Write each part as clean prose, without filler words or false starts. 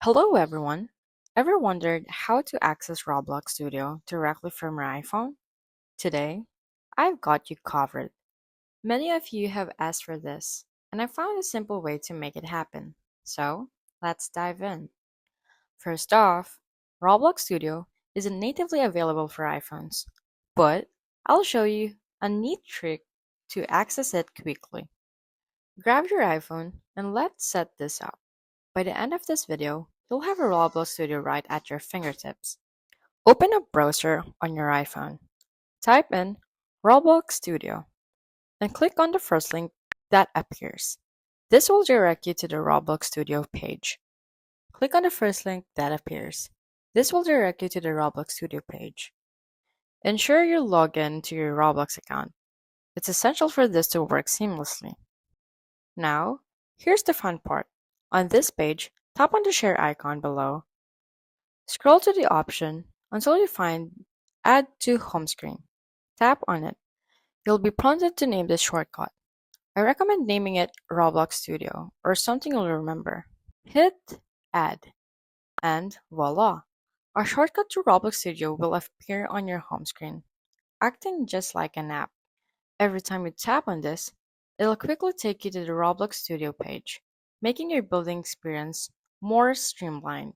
Hello everyone! Ever wondered how to access Roblox Studio directly from your iPhone? Today, I've got you covered. Many of you have asked for this, and I found a simple way to make it happen. So, let's dive in. First off, Roblox Studio isn't natively available for iPhones, but I'll show you a neat trick to access it quickly. Grab your iPhone and let's set this up. By the end of this video, you'll have a Roblox Studio right at your fingertips. Open a browser on your iPhone. Type in Roblox Studio and click on the first link that appears. This will direct you to the Roblox Studio page. Click on the first link that appears. This will direct you to the Roblox Studio page. Ensure you log in to your Roblox account. It's essential for this to work seamlessly. Now, here's the fun part. On this page, tap on the share icon below. Scroll to the option until you find Add to Home Screen. Tap on it. You'll be prompted to name this shortcut. I recommend naming it Roblox Studio or something you'll remember. Hit Add, and voila! A shortcut to Roblox Studio will appear on your home screen, acting just like an app. Every time you tap on this, it'll quickly take you to the Roblox Studio page, making your building experience more streamlined.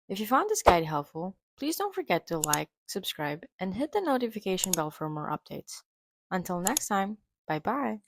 If you found this guide helpful, please don't forget to like, subscribe, and hit the notification bell for more updates. Until next time, bye bye.